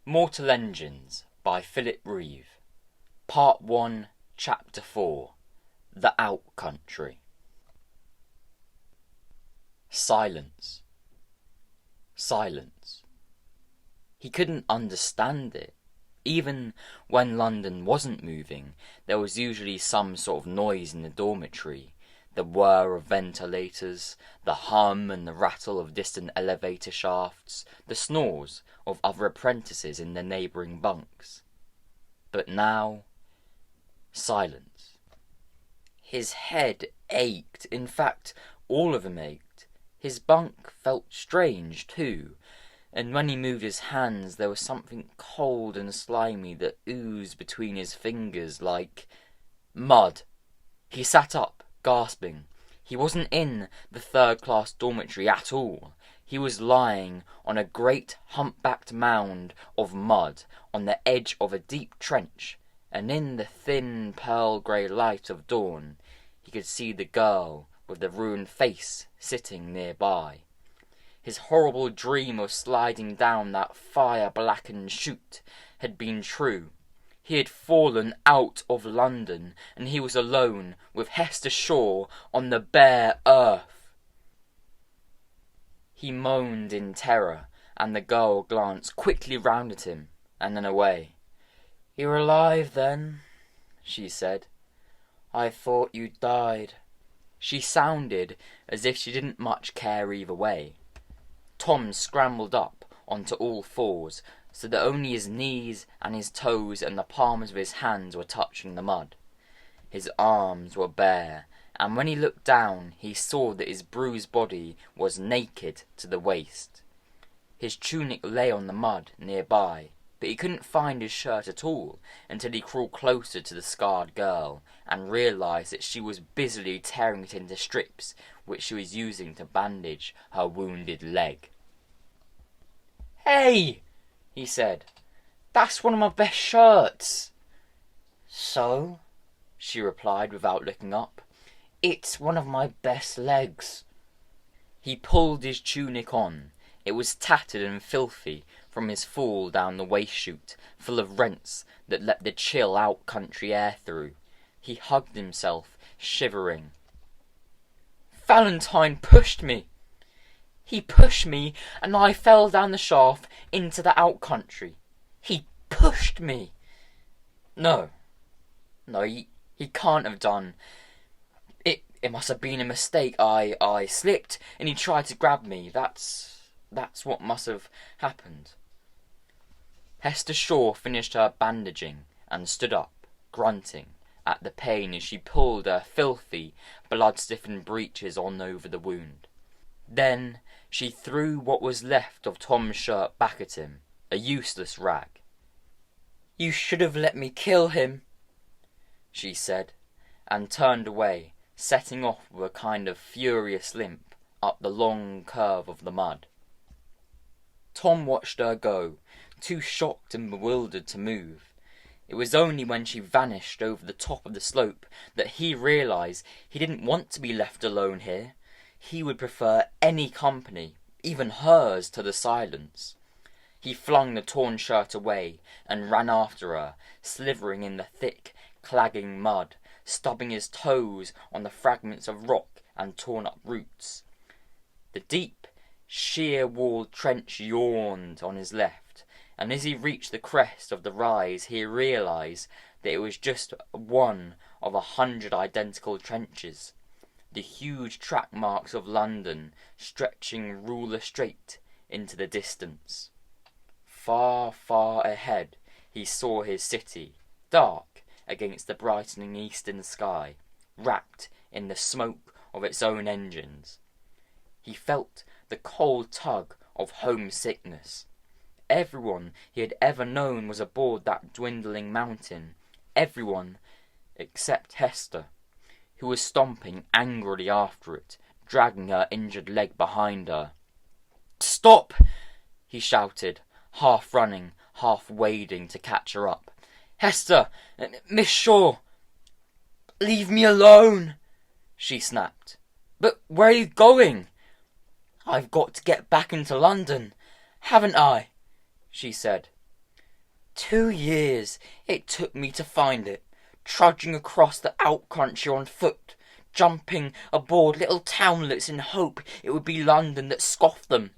Mortal Engines by Philip Reeve. Part 1, Chapter 4. The Out Country. Silence. Silence. He couldn't understand it. Even when London wasn't moving, there was usually some sort of noise in the dormitory. The whir of ventilators, the hum and the rattle of distant elevator shafts, the snores of other apprentices in the neighbouring bunks. But now, silence. His head ached. In fact, all of him ached. His bunk felt strange too, and when he moved his hands there was something cold and slimy that oozed between his fingers like mud. He sat up, gasping. He wasn't in the third-class dormitory at all. He was lying on a great humpbacked mound of mud on the edge of a deep trench, and in the thin pearl-grey light of dawn he could see the girl with the ruined face sitting nearby. His horrible dream of sliding down that fire-blackened chute had been true. He had fallen out of London, and he was alone with Hester Shaw on the bare earth. He moaned in terror, and the girl glanced quickly round at him, and then away. "You're alive, then?" she said. "I thought you'd died." She sounded as if she didn't much care either way. Tom scrambled up onto all fours, so that only his knees and his toes and the palms of his hands were touching the mud. His arms were bare, and when he looked down he saw that his bruised body was naked to the waist. His tunic lay on the mud nearby, but he couldn't find his shirt at all until he crawled closer to the scarred girl and realised that she was busily tearing it into strips which she was using to bandage her wounded leg. "Hey!" he said. "That's one of my best shirts." "So?" she replied without looking up. "It's one of my best legs." He pulled his tunic on. It was tattered and filthy from his fall down the waist chute, full of rents that let the chill out-country air through. He hugged himself, shivering. "Valentine pushed me. He pushed me, and I fell down the shaft into the out-country. He pushed me. No, he can't have done. It must have been a mistake. I slipped, and he tried to grab me. That's what must have happened." Hester Shaw finished her bandaging and stood up, grunting at the pain as she pulled her filthy, blood-stiffened breeches on over the wound. Then she threw what was left of Tom's shirt back at him, a useless rag. "You should have let me kill him," she said, and turned away, setting off with a kind of furious limp up the long curve of the mud. Tom watched her go, too shocked and bewildered to move. It was only when she vanished over the top of the slope that he realised he didn't want to be left alone here. He would prefer any company, even hers, to the silence. He flung the torn shirt away and ran after her, slithering in the thick, clagging mud, stubbing his toes on the fragments of rock and torn-up roots. The deep, sheer-walled trench yawned on his left, and as he reached the crest of the rise he realised that it was just one of 100 identical trenches, the huge track marks of London stretching ruler straight into the distance. Far, far ahead he saw his city, dark against the brightening eastern sky, wrapped in the smoke of its own engines. He felt the cold tug of homesickness. Everyone he had ever known was aboard that dwindling mountain, everyone except Hester, who was stomping angrily after it, dragging her injured leg behind her. "Stop!" he shouted, half running, half wading to catch her up. "Hester! Miss Shaw! Leave me alone!" she snapped. "But where are you going?" "I've got to get back into London, haven't I?" she said. 2 years it took me to find it, trudging across the out-country on foot, jumping aboard little townlets in hope it would be London that scoffed them.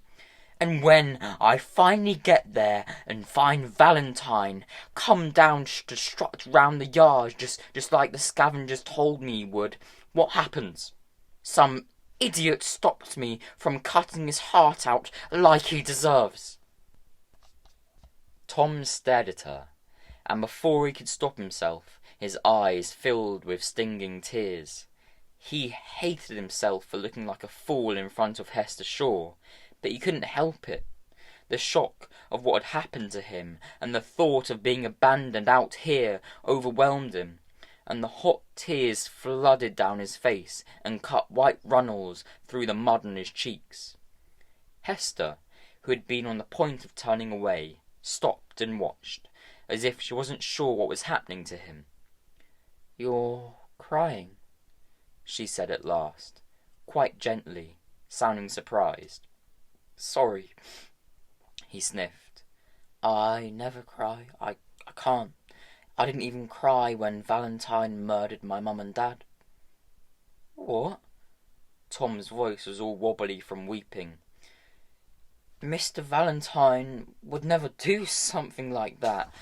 And when I finally get there and find Valentine come down to strut round the yard just like the scavengers told me he would, what happens? Some idiot stops me from cutting his heart out like he deserves. Tom stared at her, and before he could stop himself, his eyes filled with stinging tears. He hated himself for looking like a fool in front of Hester Shaw, but he couldn't help it. The shock of what had happened to him and the thought of being abandoned out here overwhelmed him, and the hot tears flooded down his face and cut white runnels through the mud on his cheeks. Hester, who had been on the point of turning away, stopped and watched, as if she wasn't sure what was happening to him. "You're crying," she said at last, quite gently, sounding surprised. "Sorry," he sniffed. "I never cry. I can't. I didn't even cry when Valentine murdered my mum and dad." "What?" Tom's voice was all wobbly from weeping. "Mr. Valentine would never do something like that.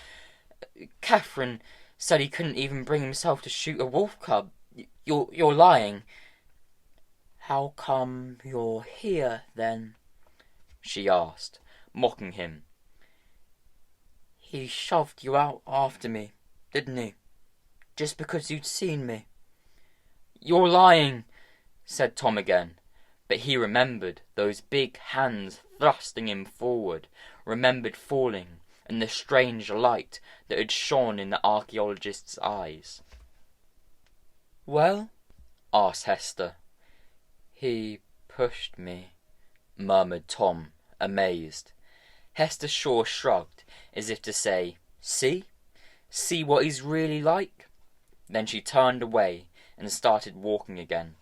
Catherine said he couldn't even bring himself to shoot a wolf cub. You're lying." "How come you're here, then?" she asked, mocking him. "He shoved you out after me, didn't he? Just because you'd seen me?" "You're lying," said Tom again, but he remembered those big hands thrusting him forward, remembered falling, and the strange light that had shone in the archaeologist's eyes. "Well?" asked Hester. "He pushed me," murmured Tom, amazed. Hester Shaw shrugged, as if to say, See what he's really like?" Then she turned away and started walking again.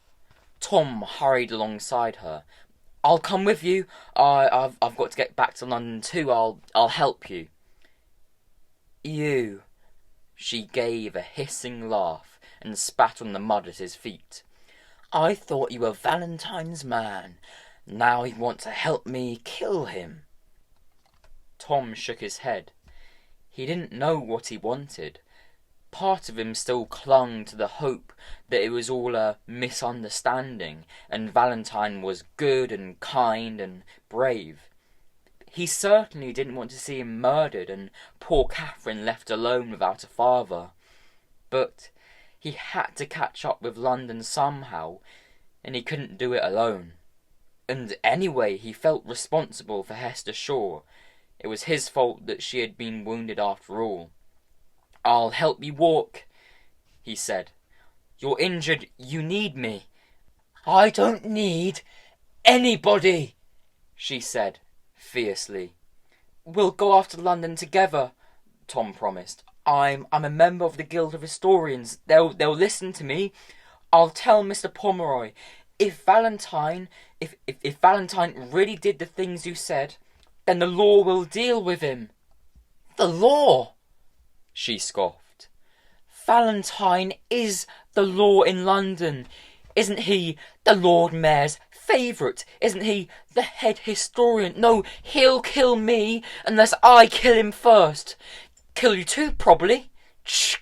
Tom hurried alongside her. "I'll come with you. I've got to get back to London too. I'll help you." "You?" She gave a hissing laugh and spat on the mud at his feet. "I thought you were Valentine's man. Now you want to help me kill him." Tom shook his head. He didn't know what he wanted. Part of him still clung to the hope that it was all a misunderstanding and Valentine was good and kind and brave. He certainly didn't want to see him murdered and poor Catherine left alone without a father. But he had to catch up with London somehow, and he couldn't do it alone. And anyway, he felt responsible for Hester Shaw. It was his fault that she had been wounded after all. "I'll help you walk," he said. "You're injured. You need me." "I don't need anybody," she said fiercely. "We'll go after London together," Tom promised. I'm a member of the Guild of Historians. They'll listen to me. I'll tell Mr. Pomeroy. If Valentine really did the things you said, then the law will deal with him." "The law?" she scoffed. "Valentine is the law in London. Isn't he the Lord Mayor's favourite? Isn't he the head historian? No, he'll kill me unless I kill him first. Kill you too, probably." Shh!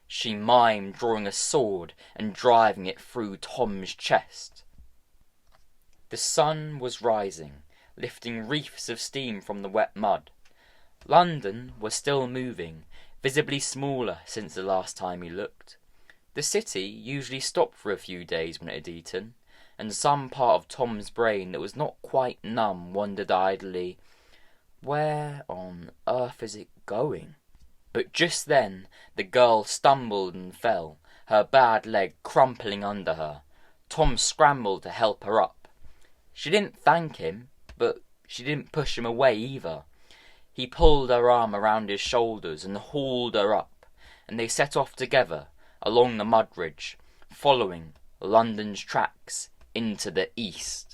She mimed drawing a sword and driving it through Tom's chest. The sun was rising, lifting wreaths of steam from the wet mud. London was still moving, visibly smaller since the last time he looked. The city usually stopped for a few days when it had eaten, and some part of Tom's brain that was not quite numb wondered idly, where on earth is it going? But just then the girl stumbled and fell, her bad leg crumpling under her. Tom scrambled to help her up. She didn't thank him, but she didn't push him away either. He pulled her arm around his shoulders and hauled her up, and they set off together along the mud ridge, following London's tracks into the east.